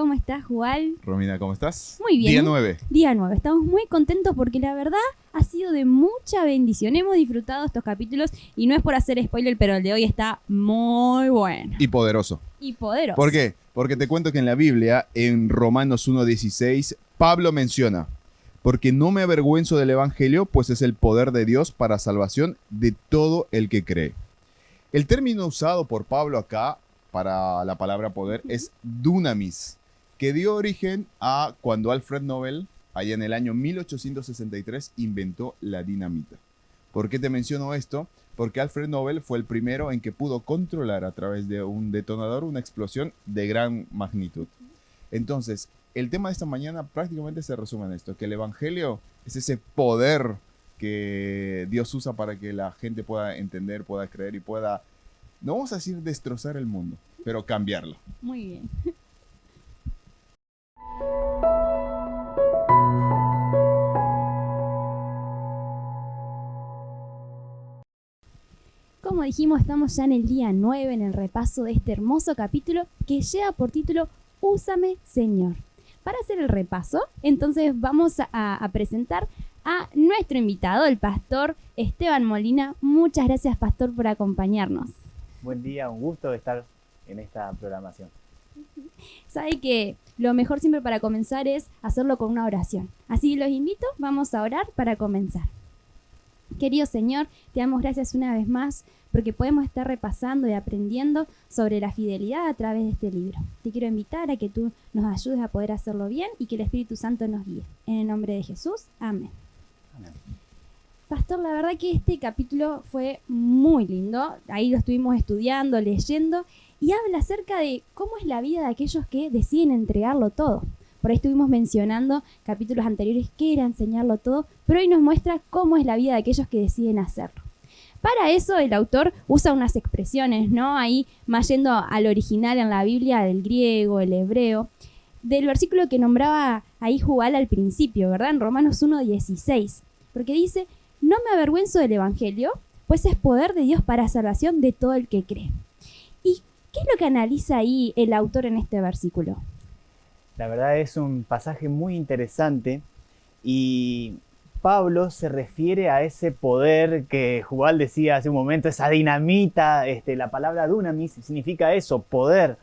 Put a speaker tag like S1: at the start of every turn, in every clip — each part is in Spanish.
S1: ¿Cómo estás, Juan?
S2: Romina, ¿cómo estás?
S1: Muy bien.
S2: Día 9.
S1: Día 9. Estamos muy contentos porque la verdad ha sido de mucha bendición. Hemos disfrutado estos capítulos y no es por hacer spoiler, pero el de hoy está muy bueno.
S2: Y poderoso.
S1: Y poderoso.
S2: ¿Por qué? Porque te cuento que en la Biblia, en Romanos 1:16, Pablo menciona: porque no me avergüenzo del Evangelio, pues es el poder de Dios para salvación de todo el que cree. El término usado por Pablo acá para la palabra poder es dunamis, que dio origen a cuando Alfred Nobel, allá en el año 1863, inventó la dinamita. ¿Por qué te menciono esto? Porque Alfred Nobel fue el primero en que pudo controlar a través de un detonador una explosión de gran magnitud. Entonces, el tema de esta mañana prácticamente se resume en esto, que el Evangelio es ese poder que Dios usa para que la gente pueda entender, pueda creer y pueda, no vamos a decir destrozar el mundo, pero cambiarlo.
S1: Muy bien. Como dijimos, estamos ya en el día 9, en el repaso de este hermoso capítulo que lleva por título Úsame, Señor. Para hacer el repaso, entonces vamos a presentar a nuestro invitado, el pastor Esteban Molina. Muchas gracias, pastor, por acompañarnos.
S3: Buen día, un gusto estar en esta programación.
S1: Sabe que lo mejor siempre para comenzar es hacerlo con una oración. Así los invito, vamos a orar para comenzar. Querido Señor, te damos gracias una vez más porque podemos estar repasando y aprendiendo sobre la fidelidad a través de este libro. Te quiero invitar a que tú nos ayudes a poder hacerlo bien y que el Espíritu Santo nos guíe. En el nombre de Jesús, amén.
S3: Amén.
S1: Pastor, la verdad que este capítulo fue muy lindo. Ahí lo estuvimos estudiando, leyendo, y habla acerca de cómo es la vida de aquellos que deciden entregarlo todo. Por ahí estuvimos mencionando capítulos anteriores que era enseñarlo todo, pero hoy nos muestra cómo es la vida de aquellos que deciden hacerlo. Para eso el autor usa unas expresiones, ¿no? Ahí más yendo al original en la Biblia, del griego, el hebreo, del versículo que nombraba ahí Juan al principio, ¿verdad? En Romanos 1:16, porque dice: no me avergüenzo del Evangelio, pues es poder de Dios para salvación de todo el que cree. ¿Y qué es lo que analiza ahí el autor en este versículo?
S3: La verdad es un pasaje muy interesante y Pablo se refiere a ese poder que Juan decía hace un momento, esa dinamita. La palabra dunamis significa eso, poder.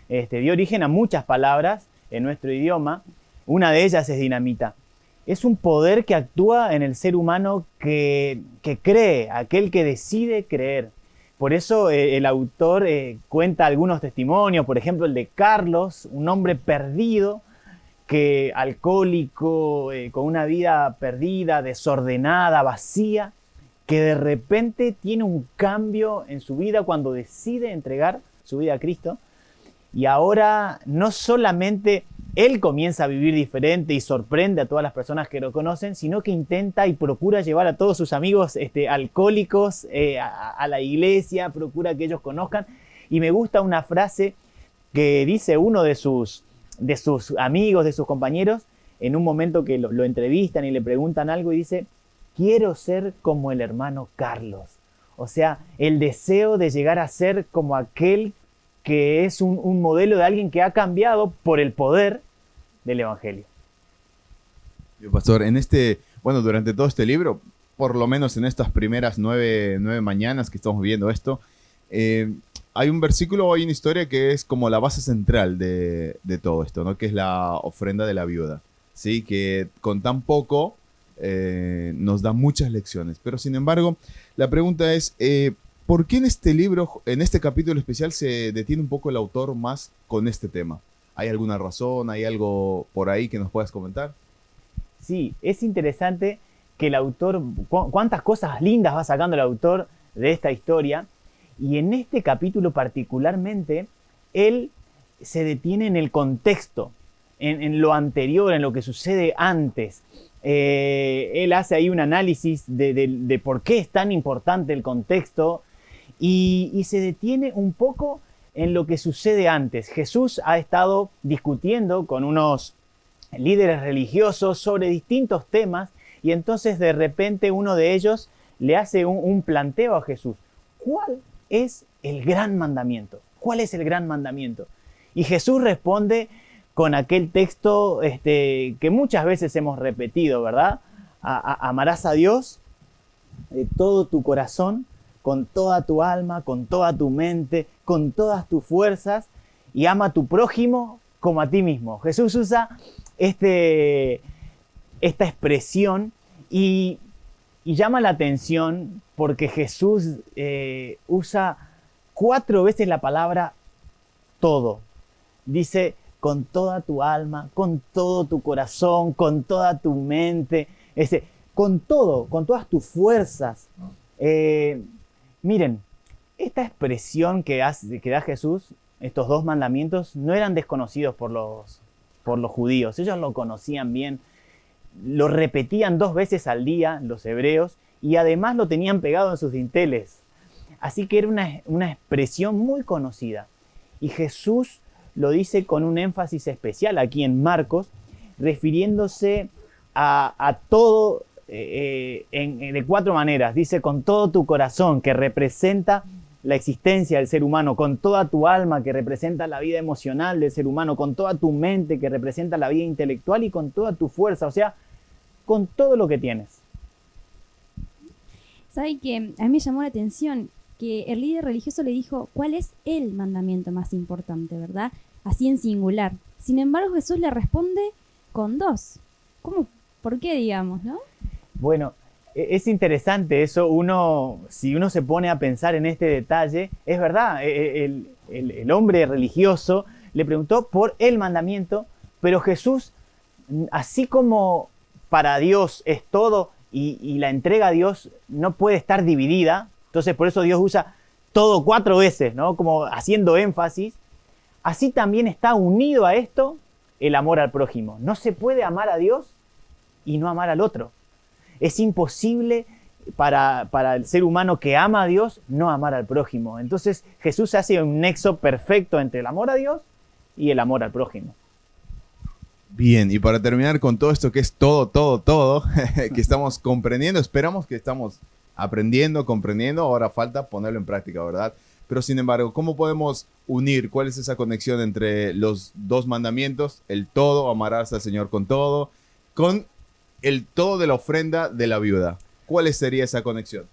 S3: Dio origen a muchas palabras en nuestro idioma. Una de ellas es dinamita. Es un poder que actúa en el ser humano que cree, aquel que decide creer. Por eso el autor cuenta algunos testimonios, por ejemplo el de Carlos, un hombre perdido, alcohólico, con una vida perdida, desordenada, vacía, que de repente tiene un cambio en su vida cuando decide entregar su vida a Cristo. Y ahora no solamente él comienza a vivir diferente y sorprende a todas las personas que lo conocen, sino que intenta y procura llevar a todos sus amigos alcohólicos a la iglesia, procura que ellos conozcan. Y me gusta una frase que dice uno de sus amigos, de sus compañeros, en un momento que lo entrevistan y le preguntan algo, y dice: quiero ser como el hermano Carlos. O sea, el deseo de llegar a ser como aquel que es un modelo de alguien que ha cambiado por el poder del Evangelio.
S2: Pastor, durante todo este libro, por lo menos en estas primeras nueve mañanas que estamos viendo esto, hay un versículo, hay una historia que es como la base central de todo esto, ¿no? Que es la ofrenda de la viuda, ¿sí? Que con tan poco nos da muchas lecciones. Pero sin embargo, la pregunta es: ¿por qué en este libro, en este capítulo especial, se detiene un poco el autor más con este tema? ¿Hay alguna razón? ¿Hay algo por ahí que nos puedas comentar?
S3: Sí, es interesante que el autor, cuántas cosas lindas va sacando el autor de esta historia, y en este capítulo particularmente, él se detiene en el contexto, en lo anterior, en lo que sucede antes. Él hace ahí un análisis de por qué es tan importante el contexto, y se detiene un poco en lo que sucede antes. Jesús ha estado discutiendo con unos líderes religiosos sobre distintos temas, y entonces de repente uno de ellos le hace un planteo a Jesús. ¿Cuál es el gran mandamiento? ¿Cuál es el gran mandamiento? Y Jesús responde con aquel texto que muchas veces hemos repetido, ¿verdad? Amarás a Dios de todo tu corazón, con toda tu alma, con toda tu mente, con todas tus fuerzas, y ama a tu prójimo como a ti mismo. Jesús usa esta expresión y llama la atención porque Jesús usa 4 veces la palabra todo. Dice con toda tu alma, con todo tu corazón, con toda tu mente, con todo, con todas tus fuerzas. Miren, esta expresión que da Jesús, estos 2 mandamientos, no eran desconocidos por los judíos. Ellos lo conocían bien. Lo repetían 2 veces al día los hebreos y además lo tenían pegado en sus dinteles. Así que era una expresión muy conocida. Y Jesús lo dice con un énfasis especial aquí en Marcos, refiriéndose a todo de 4 maneras. Dice con todo tu corazón, que representa la existencia del ser humano, con toda tu alma, que representa la vida emocional del ser humano, con toda tu mente, que representa la vida intelectual, y con toda tu fuerza, o sea, con todo lo que tienes.
S1: ¿Sabe que a mí me llamó la atención que el líder religioso le dijo cuál es el mandamiento más importante, ¿verdad? Así en singular. Sin embargo, Jesús le responde con 2. ¿Cómo? ¿Por qué, digamos, no?
S3: Bueno, es interesante eso. Si uno se pone a pensar en este detalle, es verdad, el hombre religioso le preguntó por el mandamiento, pero Jesús, así como para Dios es todo y la entrega a Dios no puede estar dividida, entonces por eso Dios usa todo 4 veces, ¿no? Como haciendo énfasis. Así también está unido a esto el amor al prójimo. No se puede amar a Dios y no amar al otro. Es imposible para el ser humano que ama a Dios no amar al prójimo. Entonces Jesús hace un nexo perfecto entre el amor a Dios y el amor al prójimo.
S2: Bien, y para terminar con todo esto que es todo, que estamos comprendiendo, esperamos que estamos aprendiendo, comprendiendo, ahora falta ponerlo en práctica, ¿verdad? Pero sin embargo, ¿cómo podemos unir? ¿Cuál es esa conexión entre los 2 mandamientos? El todo, amarás al Señor con todo, con el todo de la ofrenda de la viuda. ¿Cuál sería esa conexión?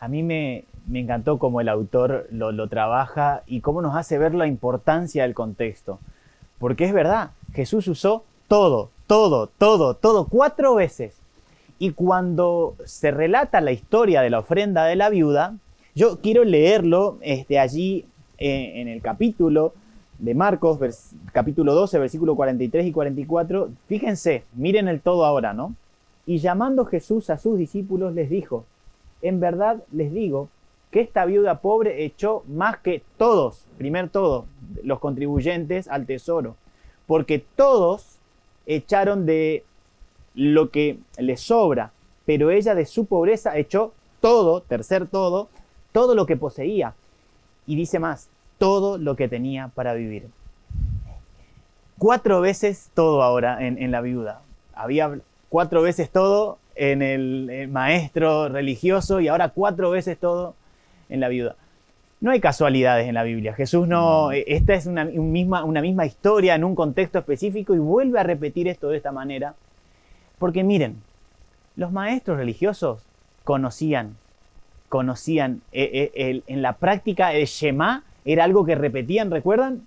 S3: A mí me encantó cómo el autor lo trabaja y cómo nos hace ver la importancia del contexto. Porque es verdad, Jesús usó todo, 4 veces. Y cuando se relata la historia de la ofrenda de la viuda, yo quiero leerlo allí en el capítulo de Marcos, capítulo 12, versículo 43 y 44. Fíjense, miren el todo ahora, ¿no? Y llamando Jesús a sus discípulos les dijo, en verdad les digo que esta viuda pobre echó más que todos, los contribuyentes al tesoro, porque todos echaron de lo que les sobra, pero ella de su pobreza echó todo lo que poseía. Y dice más, todo lo que tenía para vivir. 4 veces todo ahora en la viuda. Había 4 veces todo en el maestro religioso y ahora 4 veces todo en la viuda. No hay casualidades en la Biblia. Jesús esta es una misma historia en un contexto específico y vuelve a repetir esto de esta manera. Porque miren, los maestros religiosos conocían en la práctica el Shema era algo que repetían, ¿recuerdan?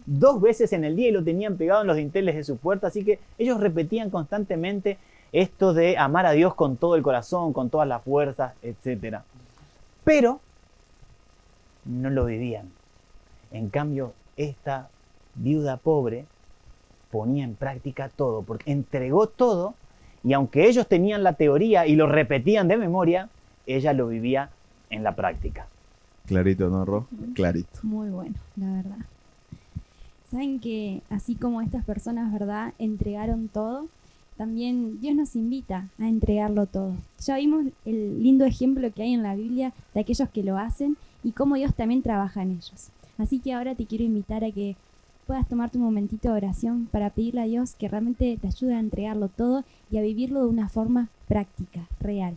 S3: 2 veces en el día y lo tenían pegado en los dinteles de su puerta, así que ellos repetían constantemente esto de amar a Dios con todo el corazón, con todas las fuerzas, etc. Pero no lo vivían. En cambio, esta viuda pobre ponía en práctica todo, porque entregó todo, y aunque ellos tenían la teoría y lo repetían de memoria, ella lo vivía en la práctica.
S2: Clarito, ¿no, Ro? Clarito.
S1: Muy bueno, la verdad. Saben que así como estas personas, ¿verdad?, entregaron todo, también Dios nos invita a entregarlo todo. Ya vimos el lindo ejemplo que hay en la Biblia de aquellos que lo hacen y cómo Dios también trabaja en ellos. Así que ahora te quiero invitar a que puedas tomarte un momentito de oración para pedirle a Dios que realmente te ayude a entregarlo todo y a vivirlo de una forma práctica, real.